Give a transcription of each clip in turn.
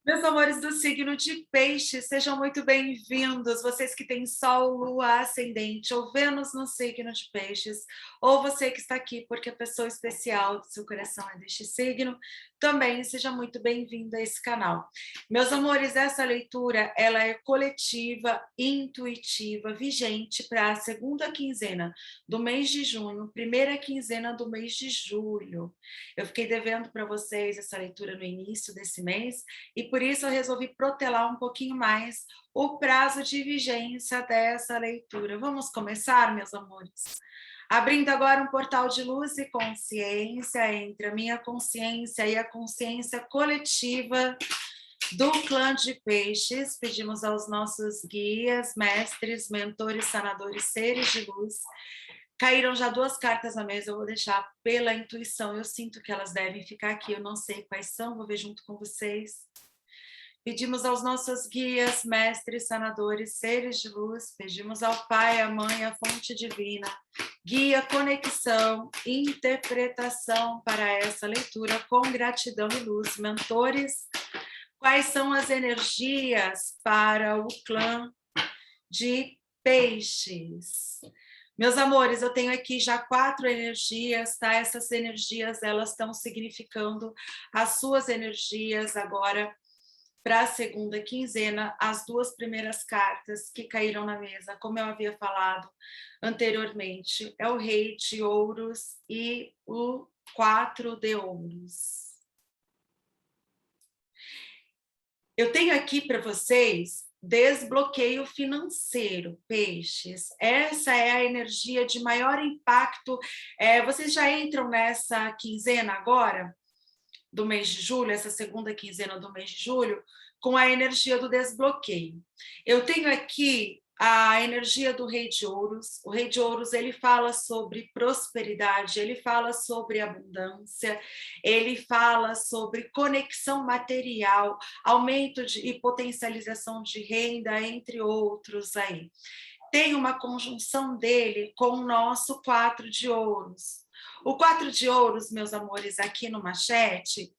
Meus amores do signo de Peixes, sejam muito bem-vindos. Vocês que têm Sol, Lua, Ascendente ou Vênus no signo de Peixes, ou você que está aqui porque a pessoa especial do seu coração é deste signo, também seja muito bem-vindo a esse canal. Meus amores, essa leitura ela é coletiva, intuitiva, vigente para a segunda quinzena do mês de junho, primeira quinzena do mês de julho. Eu fiquei devendo para vocês essa leitura no início desse mês, e por isso eu resolvi protelar um pouquinho mais o prazo de vigência dessa leitura. Vamos começar, meus amores? Abrindo agora um portal de luz e consciência entre a minha consciência e a consciência coletiva do clã de Peixes. Pedimos aos nossos guias, mestres, mentores, sanadores, seres de luz. Caíram já 2 cartas na mesa, eu vou deixar pela intuição, eu sinto que elas devem ficar aqui, eu não sei quais são, vou ver junto com vocês. Pedimos aos nossos guias, mestres, sanadores, seres de luz, pedimos ao Pai, à Mãe, à Fonte Divina, guia, conexão, interpretação para essa leitura com gratidão e luz. Mentores, quais são as energias para o clã de Peixes? Meus amores, eu tenho aqui já 4 energias, tá? Essas energias, elas estão significando as suas energias agora para a segunda quinzena. As 2 primeiras cartas que caíram na mesa, como eu havia falado anteriormente, é o Rei de Ouros e o 4 de Ouros. Eu tenho aqui para vocês desbloqueio financeiro, Peixes. Essa é a energia de maior impacto. Vocês já entram nessa quinzena agora, do mês de julho, essa segunda quinzena do mês de julho, com a energia do desbloqueio. Eu tenho aqui a energia do Rei de Ouros. O Rei de Ouros, ele fala sobre prosperidade, ele fala sobre abundância, ele fala sobre conexão material, aumento e potencialização de renda, entre outros aí. Tem uma conjunção dele com o nosso 4 de Ouros. O 4 de Ouros, meus amores, aqui no Machete,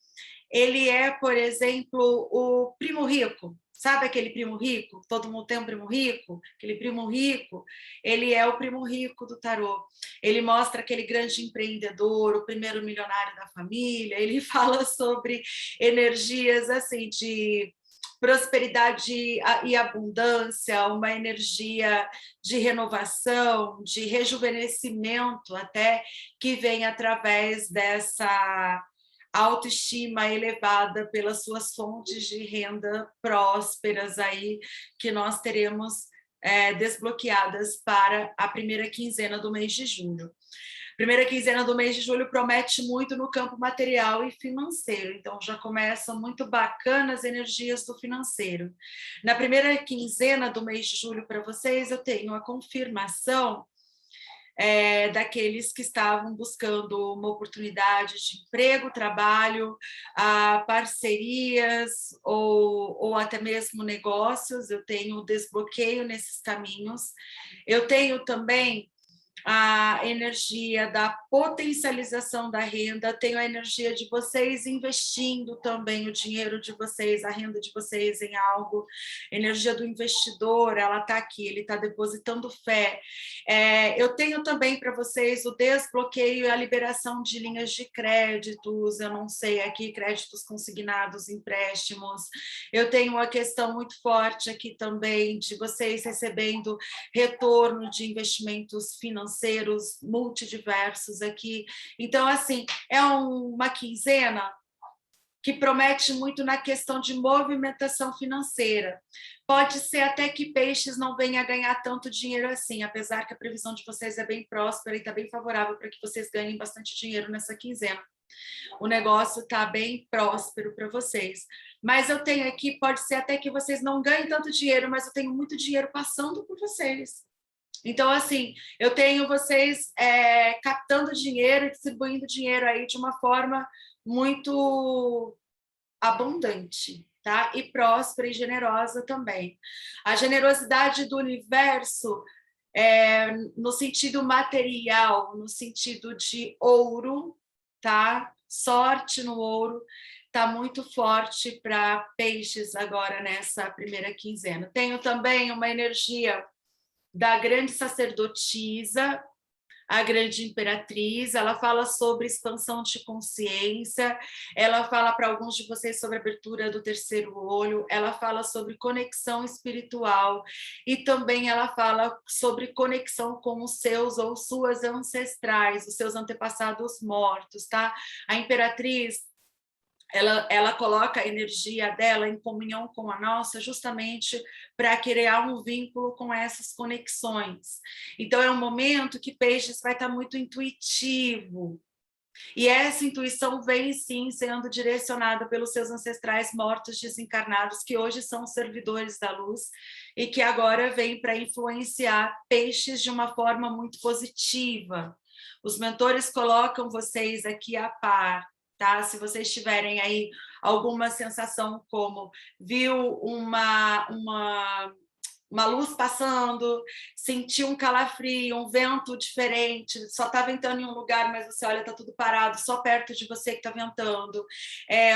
ele é, por exemplo, o primo rico. Sabe aquele primo rico? Todo mundo tem um primo rico? Aquele primo rico, ele é o primo rico do tarô. Ele mostra aquele grande empreendedor, o primeiro milionário da família. Ele fala sobre energias assim de prosperidade e abundância, uma energia de renovação, de rejuvenescimento até, que vem através dessa autoestima elevada pelas suas fontes de renda prósperas aí, que nós teremos desbloqueadas para a primeira quinzena do mês de julho. Primeira quinzena do mês de julho promete muito no campo material e financeiro, então já começam muito bacanas as energias do financeiro. Na primeira quinzena do mês de julho para vocês, eu tenho a confirmação daqueles que estavam buscando uma oportunidade de emprego, trabalho, parcerias ou até mesmo negócios. Eu tenho desbloqueio nesses caminhos. Eu tenho também a energia da potencialização da renda, tenho a energia de vocês investindo também o dinheiro de vocês, a renda de vocês em algo, energia do investidor, ela está aqui, ele está depositando fé. Eu tenho também para vocês o desbloqueio e a liberação de linhas de créditos, eu não sei aqui, créditos consignados, empréstimos. Eu tenho uma questão muito forte aqui também de vocês recebendo retorno de investimentos financeiros multidiversos aqui. Então, assim, é uma quinzena que promete muito na questão de movimentação financeira. Pode ser até que Peixes não venha a ganhar tanto dinheiro assim, apesar que a previsão de vocês é bem próspera e está bem favorável para que vocês ganhem bastante dinheiro nessa quinzena. O negócio está bem próspero para vocês. Mas eu tenho aqui, pode ser até que vocês não ganhem tanto dinheiro, mas eu tenho muito dinheiro passando por vocês. Então, assim, eu tenho vocês captando dinheiro e distribuindo dinheiro aí de uma forma muito abundante, tá? E próspera e generosa também. A generosidade do universo, no sentido material, no sentido de ouro, tá? Sorte no ouro, está muito forte para peixes agora nessa primeira quinzena. Tenho também uma energia da grande sacerdotisa, a grande imperatriz. Ela fala sobre expansão de consciência, ela fala para alguns de vocês sobre a abertura do terceiro olho, ela fala sobre conexão espiritual e também ela fala sobre conexão com os seus ou suas ancestrais, os seus antepassados mortos, tá? A imperatriz, ela coloca a energia dela em comunhão com a nossa, justamente para criar um vínculo com essas conexões. Então, é um momento que Peixes vai estar muito intuitivo. E essa intuição vem, sim, sendo direcionada pelos seus ancestrais mortos desencarnados, que hoje são servidores da luz, e que agora vem para influenciar Peixes de uma forma muito positiva. Os mentores colocam vocês aqui a par, tá? Se vocês tiverem aí alguma sensação como viu uma luz passando, sentiu um calafrio, um vento diferente, só está ventando em um lugar, mas você olha, está tudo parado, só perto de você que está ventando,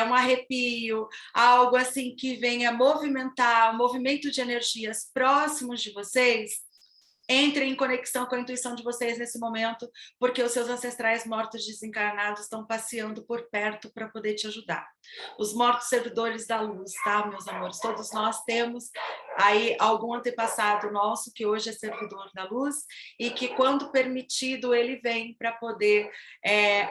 um arrepio, algo assim que venha movimentar, um movimento de energias próximos de vocês. Entrem em conexão com a intuição de vocês nesse momento, porque os seus ancestrais mortos desencarnados estão passeando por perto para poder te ajudar. Os mortos servidores da luz, tá, meus amores? Todos nós temos aí algum antepassado nosso que hoje é servidor da luz e que, quando permitido, ele vem para poder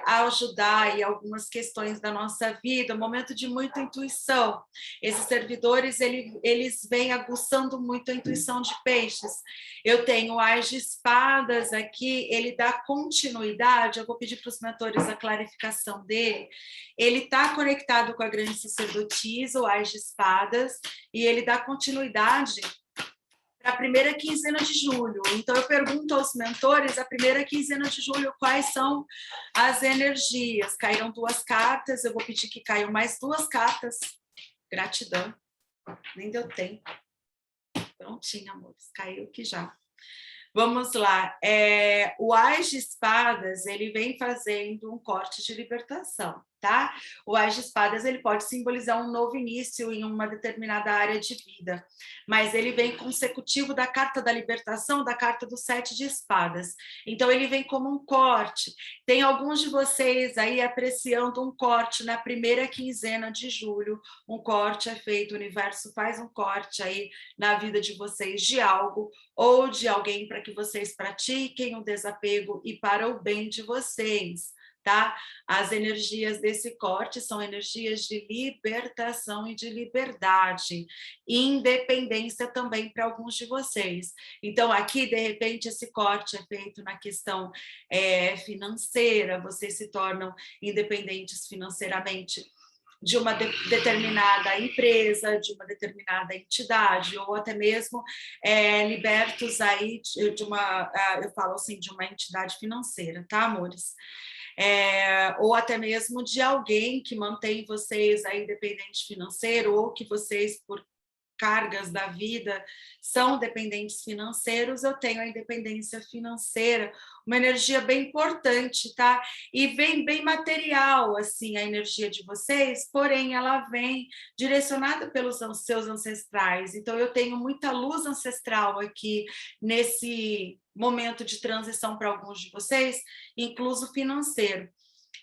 ajudar em algumas questões da nossa vida, um momento de muita intuição. Esses servidores, eles vêm aguçando muito a intuição de Peixes. Eu tenho o Ás de Espadas aqui, ele dá continuidade, eu vou pedir para os mentores a clarificação dele. Ele está conectado com a grande sacerdotisa, o Ás de Espadas, e ele dá continuidade para a primeira quinzena de julho. Então, eu pergunto aos mentores, a primeira quinzena de julho, quais são as energias? Caíram 2 cartas, eu vou pedir que caiam mais 2 cartas. Gratidão. Nem deu tempo. Prontinho, amores, caiu aqui já. Vamos lá. O Ás de Espadas, ele vem fazendo um corte de libertação, tá? O Ás de Espadas, ele pode simbolizar um novo início em uma determinada área de vida, mas ele vem consecutivo da carta da libertação, da carta do 7 de Espadas. Então, ele vem como um corte. Tem alguns de vocês aí apreciando um corte na primeira quinzena de julho. Um corte é feito, o universo faz um corte aí na vida de vocês de algo ou de alguém para que vocês pratiquem o desapego e para o bem de vocês, tá? As energias desse corte são energias de libertação e de liberdade, independência também para alguns de vocês. Então, aqui, de repente, esse corte é feito na questão financeira, vocês se tornam independentes financeiramente de uma determinada empresa, de uma determinada entidade, ou até mesmo libertos aí de uma, eu falo assim, de uma entidade financeira, tá, amores? Ou até mesmo de alguém que mantém vocês aí independente financeiro, ou que vocês, por cargas da vida, são dependentes financeiros, eu tenho a independência financeira, uma energia bem importante, tá? E vem bem material, assim, a energia de vocês, porém ela vem direcionada pelos seus ancestrais. Então, eu tenho muita luz ancestral aqui nesse momento de transição para alguns de vocês, incluso financeiro.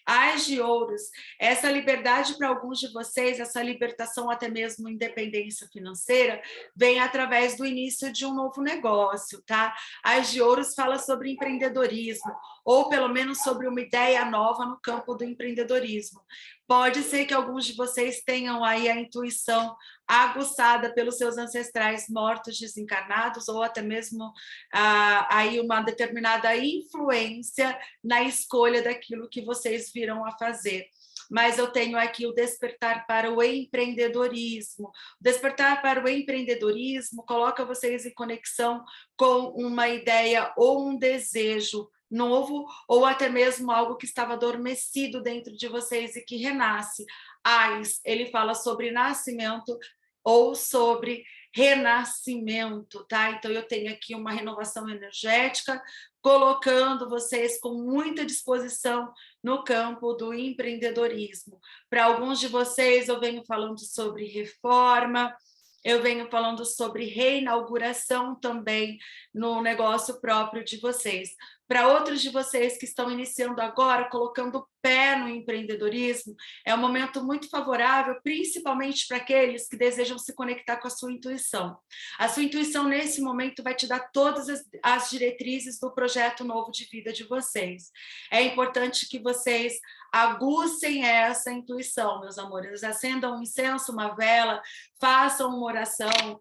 Ás de Ouros, essa liberdade para alguns de vocês, essa libertação, até mesmo independência financeira, vem através do início de um novo negócio, tá? Ás de Ouros fala sobre empreendedorismo, ou pelo menos sobre uma ideia nova no campo do empreendedorismo. Pode ser que alguns de vocês tenham aí a intuição aguçada pelos seus ancestrais mortos desencarnados, ou até mesmo aí uma determinada influência na escolha daquilo que vocês viram a fazer. Mas eu tenho aqui o despertar para o empreendedorismo. O despertar para o empreendedorismo coloca vocês em conexão com uma ideia ou um desejo novo, ou até mesmo algo que estava adormecido dentro de vocês e que renasce. Ás, ele fala sobre nascimento ou sobre renascimento, tá? Então eu tenho aqui uma renovação energética, colocando vocês com muita disposição no campo do empreendedorismo. Para alguns de vocês, eu venho falando sobre reforma, eu venho falando sobre reinauguração também no negócio próprio de vocês. Para outros de vocês que estão iniciando agora, colocando o pé no empreendedorismo, é um momento muito favorável, principalmente para aqueles que desejam se conectar com a sua intuição. A sua intuição, nesse momento, vai te dar todas as diretrizes do projeto novo de vida de vocês. É importante que vocês aguçem essa intuição, meus amores. Acendam um incenso, uma vela, façam uma oração,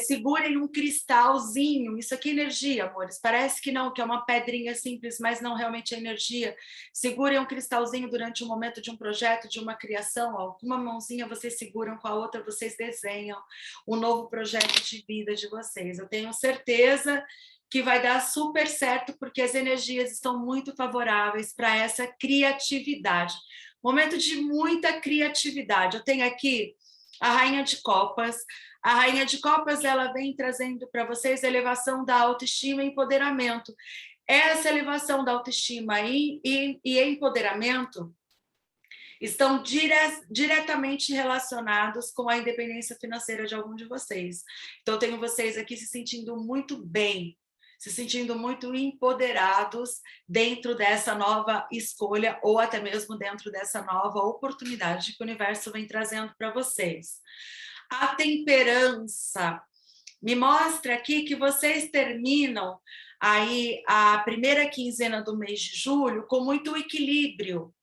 segurem um cristalzinho. Isso aqui é energia, amores. Parece que não, que é uma pedrinha simples, mas não, realmente é energia. Segurem um cristalzinho durante o momento de um projeto, de uma criação. Ó, com uma mãozinha vocês seguram, com a outra vocês desenham o novo projeto de vida de vocês. Eu tenho certeza que vai dar super certo, porque as energias estão muito favoráveis para essa criatividade. Momento de muita criatividade. Eu tenho aqui a Rainha de Copas. A Rainha de Copas, ela vem trazendo para vocês a elevação da autoestima e empoderamento. Essa elevação da autoestima e empoderamento estão diretamente relacionados com a independência financeira de algum de vocês. Então, eu tenho vocês aqui se sentindo muito bem, se sentindo muito empoderados dentro dessa nova escolha ou até mesmo dentro dessa nova oportunidade que o universo vem trazendo para vocês. A temperança me mostra aqui que vocês terminam aí a primeira quinzena do mês de julho com muito equilíbrio.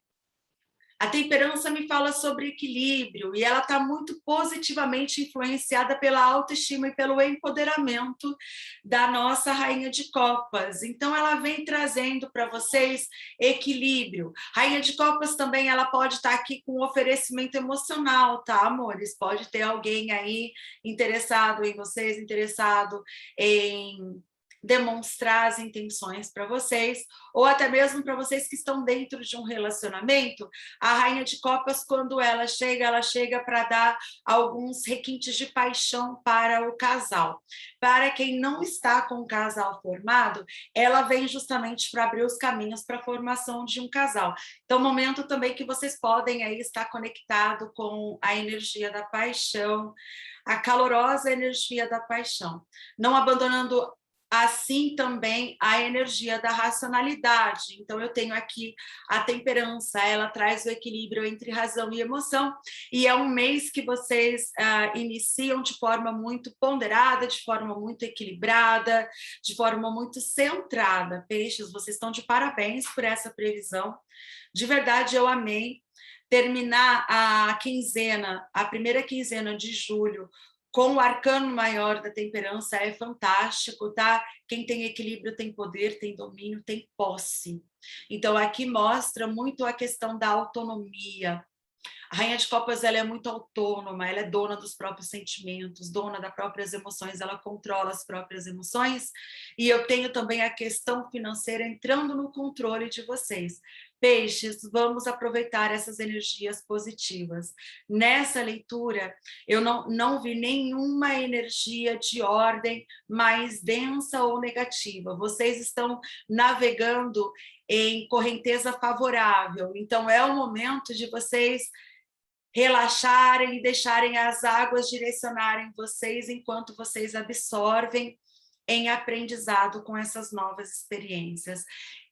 A temperança me fala sobre equilíbrio e ela está muito positivamente influenciada pela autoestima e pelo empoderamento da nossa Rainha de Copas. Então, ela vem trazendo para vocês equilíbrio. Rainha de Copas também, ela pode estar aqui com oferecimento emocional, tá, amores? Pode ter alguém aí interessado em vocês, interessado em demonstrar as intenções para vocês, ou até mesmo para vocês que estão dentro de um relacionamento. A Rainha de Copas, quando ela chega para dar alguns requintes de paixão para o casal. Para quem não está com o casal formado, ela vem justamente para abrir os caminhos para a formação de um casal. Então, momento também que vocês podem aí estar conectado com a energia da paixão, a calorosa energia da paixão, não abandonando assim também a energia da racionalidade. Então, eu tenho aqui a temperança, ela traz o equilíbrio entre razão e emoção, e é um mês que vocês iniciam de forma muito ponderada, de forma muito equilibrada, de forma muito centrada. Peixes, vocês estão de parabéns por essa previsão. De verdade, eu amei terminar a quinzena, a primeira quinzena de julho, com o arcano maior da temperança é fantástico, tá? Quem tem equilíbrio tem poder, tem domínio, tem posse. Então, aqui mostra muito a questão da autonomia. A Rainha de Copas, ela é muito autônoma, ela é dona dos próprios sentimentos, dona das próprias emoções, ela controla as próprias emoções. E eu tenho também a questão financeira entrando no controle de vocês. Peixes, vamos aproveitar essas energias positivas. Nessa leitura, eu não vi nenhuma energia de ordem mais densa ou negativa. Vocês estão navegando em correnteza favorável. Então, é o momento de vocês relaxarem e deixarem as águas direcionarem vocês enquanto vocês absorvem em aprendizado com essas novas experiências.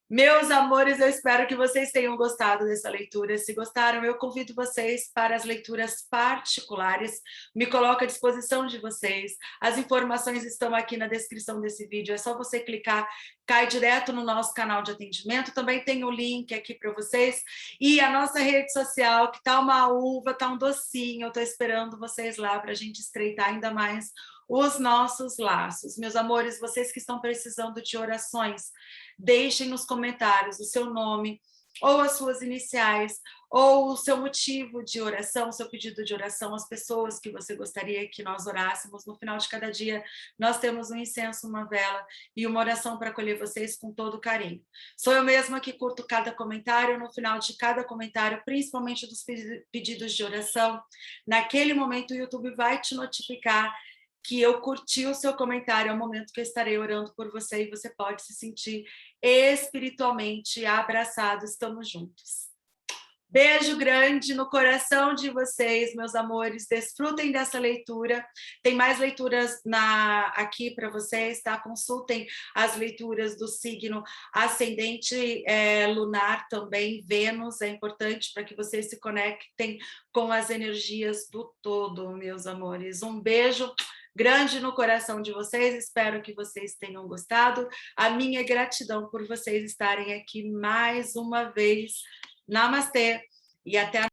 Meus amores, eu espero que vocês tenham gostado dessa leitura. Se gostaram, eu convido vocês para as leituras particulares. Me coloco à disposição de vocês. As informações estão aqui na descrição desse vídeo. É só você clicar, cai direto no nosso canal de atendimento. Também tem o link aqui para vocês. E a nossa rede social, que tá uma uva, tá um docinho. Eu estou esperando vocês lá para a gente estreitar ainda mais os nossos laços. Meus amores, vocês que estão precisando de orações, deixem nos comentários o seu nome, ou as suas iniciais, ou o seu motivo de oração, o seu pedido de oração, as pessoas que você gostaria que nós orássemos. No final de cada dia, nós temos um incenso, uma vela e uma oração para acolher vocês com todo carinho. Sou eu mesma que curto cada comentário, no final de cada comentário, principalmente dos pedidos de oração. Naquele momento, o YouTube vai te notificar que eu curti o seu comentário, é o momento que eu estarei orando por você e você pode se sentir espiritualmente abraçado. Estamos juntos. Beijo grande no coração de vocês, meus amores. Desfrutem dessa leitura. Tem mais leituras aqui para vocês, tá? Consultem as leituras do signo ascendente lunar também, Vênus. É importante para que vocês se conectem com as energias do todo, meus amores. Um beijo grande no coração de vocês. Espero que vocês tenham gostado. A minha gratidão por vocês estarem aqui mais uma vez. Namastê e até a